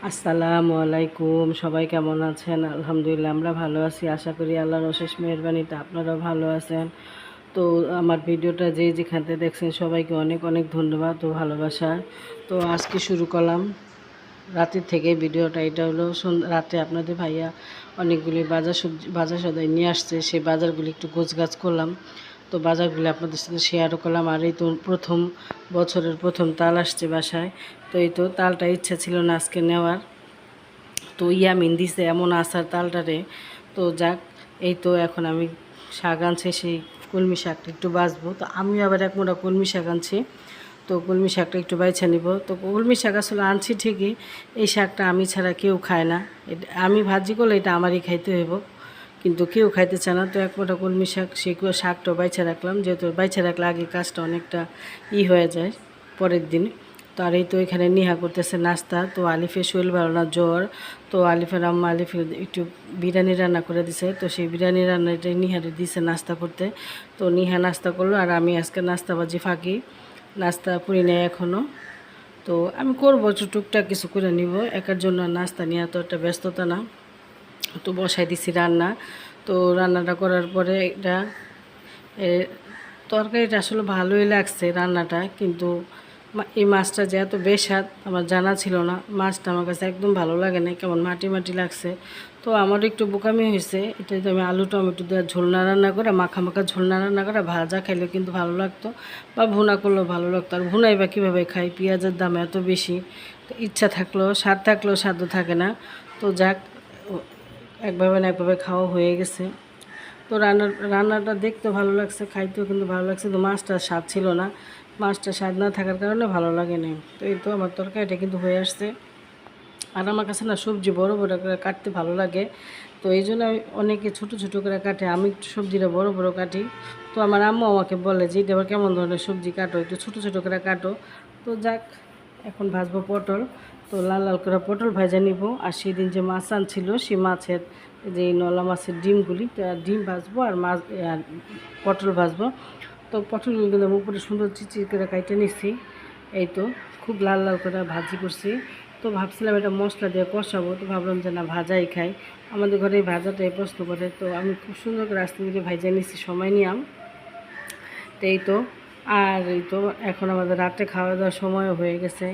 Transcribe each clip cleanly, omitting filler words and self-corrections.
আসসালামু আলাইকুম, সবাই কেমন আছেন? আলহামদুলিল্লাহ আমরা ভালো আছি। আশা করি আল্লাহর অশেষ মেহেরবানিতে আপনারাও ভালো আছেন। তো আমার ভিডিওটা যে যেখান থেকে দেখছেন সবাইকে অনেক অনেক ধন্যবাদ ও ভালোবাসা। তো আজকে শুরু করলাম রাতের থেকে ভিডিওটা। এটা হলো রাতে আপনাদের ভাইয়া অনেকগুলি বাজার সদাই নিয়ে আসছে, সেই বাজারগুলি একটু গোছগাছ করলাম। তো বাজারগুলি আপনাদের সাথে শেয়ারও করলাম। আর এই তো বছরের প্রথম তাল আসছে বাসায়। তো এই তো তালটা ইচ্ছা ছিল না আজকে নেওয়ার, তো ইয়ামিন দিছে এমন আচার তালটারে। তো যাক, এই তো এখন আমি শাক আনছে, সেই কলমি শাকটা একটু বাছবো। তো আমি আবার এক মোটা কলমি শাক আনছি, তো কলমি শাকটা একটু বাইছে নিব। তো কলমি শাক আসলে আনছি ঠিকই, এই শাকটা আমি ছাড়া কেউ খায় না। আমি ভাজি করলে এটা আমারই খাইতে হইব, কিন্তু কেউ খাইতে চায় না। তো এক মোটা কলমি শাক, সেই শাকটা বাইছে রাখলাম, যেহেতু বাইছে রাখলে আগে কাজটা অনেকটা হয়ে যায় পরের দিন। তো আর এই তো এখানে নিহা করতেছে নাস্তা। তো আলিফের শরীর ভালো না, জ্বর। তো আলিফের আম্মা আলিফের একটু বিরিয়ানি রান্না করে দিছে, তো সেই বিরিয়ানি রান্নাটাই নিহারে দিছে নাস্তা করতে। তো নিহা নাস্তা করলো, আর আমি আজকে নাস্তাবাজি ফাঁকি, নাস্তা করি নাই এখনও। তো আমি করবো টুকটাক কিছু করে নিব, একার জন্য নাস্তা নিয়ে তো একটা ব্যস্ততা না। তো বসাই দিছি রান্না। তো রান্নাটা করার পরে এটা তরকারিটা আসলে ভালোই লাগছে রান্নাটা, কিন্তু এই মাছটা যে এত বেস্বাদ আমার জানা ছিল না। মাছটা আমার কাছে একদম ভালো লাগে না, কেমন মাটি মাটি লাগছে। তো আমারও একটু বোকামি হয়েছে। এটা তো আমি আলু টমেটো দিয়ে ঝোলনা রান্না করে, মাখা মাখা ঝোলনা রান্না করে ভাজা খাইলেও কিন্তু ভালো লাগতো, বা ভুনা করলেও ভালো লাগতো। আর ভুনাই বা কীভাবে খাই, পেঁয়াজের দাম এত বেশি, তো ইচ্ছা থাকলেও স্বাদ থাকলেও সাধ্য থাকে না। তো যাক, একভাবে না একভাবে খাওয়া হয়ে গেছে। তো রান্নাটা দেখতে ভালো লাগছে, খাইতেও কিন্তু ভালো লাগছে। তো মাছটা স্বাদ ছিল না, মাছটা স্বাদ না থাকার কারণে ভালো লাগে না। তো এই তো আমার তরকারিটা কিন্তু হয়ে আসছে। আর আমার কাছে না সবজি বড় বড় করে কাটতে ভালো লাগে, তো এই জন্য আমি অনেকে ছোটো ছোটো করে কাটে, আমি একটু সবজিটা বড় বড় কাটি। তো আমার আম্মু আমাকে বলে যে এটা আবার কেমন ধরনের সবজি কাটো, একটু ছোটো ছোটো করে কাটো। তো যাক, এখন ভাজবো পটল। তো লাল লাল করে পটল ভাজা নিব। আর সেদিন যে মাছ আনছিল, সেই মাছের যে নলা মাছের ডিমগুলি, ডিম ভাজবো আর আর পটল ভাজবো। তো পটলগুলো কিন্তু আমি উপরে সুন্দর চিচির করে কাইটে নিচ্ছি। এই তো খুব লাল লাল করে ভাজি করছি। তো ভাবছিলাম এটা মশলা দিয়ে কষাবো, তো ভাবলাম যে না, ভাজাই খাই। আমাদের ঘরে এই ভাজাটাই পছন্দ করে। তো আমি খুব সুন্দর করে আস্তে ধীরে ভাজা নিচ্ছি, সময় নিয়াম। তো এই তো, আর এই তো এখন আমাদের রাতে খাওয়া দাওয়ার সময়ও হয়ে গেছে।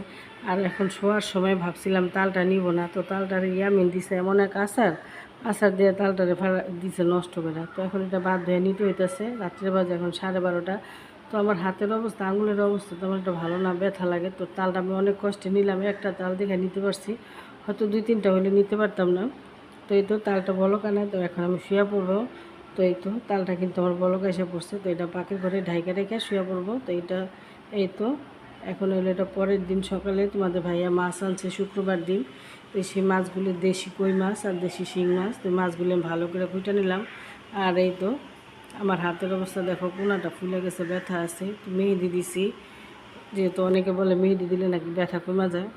আর এখন শোয়ার সময় ভাবছিলাম তালটা নিব না, তো তালটার ইয়ামিন দিছে এমন এক আচার, আচার দিয়ে তালটারে দিছে নষ্ট করে। তো এখন এটা বাদ ধুয়ে নিতে হইতেছে। রাত্রে বাজে এখন 12:30। তো আমার হাতের অবস্থা, আঙুলের অবস্থা তেমন একটা ভালো না, ব্যথা লাগে। তো তালটা আমি অনেক কষ্টে নিলাম, একটা তাল দেখে নিতে পারছি, হয়তো 2-3টা হলে নিতে পারতাম না। তো এই তো তালটা বলো কানে, তো এখন আমি শুয়ে পড়বো। তো এই তো তালটা কিন্তু আমার বলক এসে পড়ছে, তো এটা পাখির ঘরে ঢাইকা রেখে শুয়ে পড়বো। তো এটা এই তো এখন হলো এটা পরের দিন সকালে তোমাদের ভাইয়া মাছ আনছে শুক্রবার দিন। তো সেই মাছগুলি দেশি কই মাছ আর দেশি শিং মাছ, তো মাছগুলি আমি ভালো করে কুইটা নিলাম। আর এই তো আমার হাতের অবস্থা দেখো, কোনাটা ফুলে গেছে, ব্যথা আছে। তো মেহেদি দিছি, যেহেতু অনেকে বলে মেহেদি দিলে নাকি ব্যথা কমা যায়।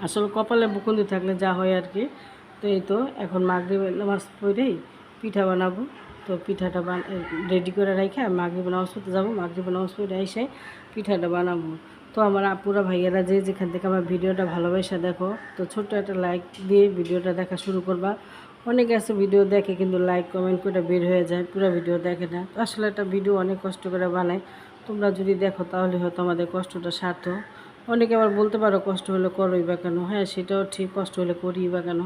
আসলে কপালে বুকুন্দি থাকলে যা হয় আর কি। তো এই তো এখন মাগরিবের নামাজ পড়েই পিঠা বানাবো। তো পিঠাটা রেডি করে রেখে আমি মাগরিবের নামাজ পড়তে যাবো। মাগরিবের নামাজ পড়ে এসে পিঠাটা বানাবো। তো আমার আপুরা ভাইয়েরা যে যেখান থেকে আমার ভিডিওটা ভালোবাসা দেখো, তো ছোট্ট একটা লাইক দিয়ে ভিডিওটা দেখা শুরু করবা। অনেকে আছে ভিডিও দেখে কিন্তু লাইক কমেন্ট করে বের হয়ে যায়, পুরো ভিডিও দেখে না। তো আসলে একটা ভিডিও অনেক কষ্ট করে বানায়, তোমরা যদি দেখো তাহলে হয়তো আমাদের কষ্টটা সার্থক। অনেকে আবার বলতে পারো কষ্ট হলে করোই বা কেন, হ্যাঁ সেটাও ঠিক, কষ্ট হলে করি বা কেন।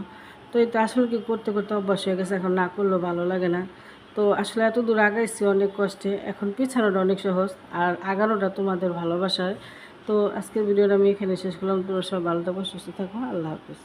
তো এই তো আসলে কি করতে করতে অভ্যাস হয়ে গেছে, এখন না করলেও ভালো লাগে না। তো আসলে এত দূর আগাইছি অনেক কষ্টে, এখন পিছানোটা অনেক সহজ, আর আগানোটা তোমাদের ভালোবাসায়। তো আজকের ভিডিওটা আমি এখানে শেষ করলাম। তোমরা সব ভালো থাকো, সুস্থ থাকো, আল্লাহ হাফিজ।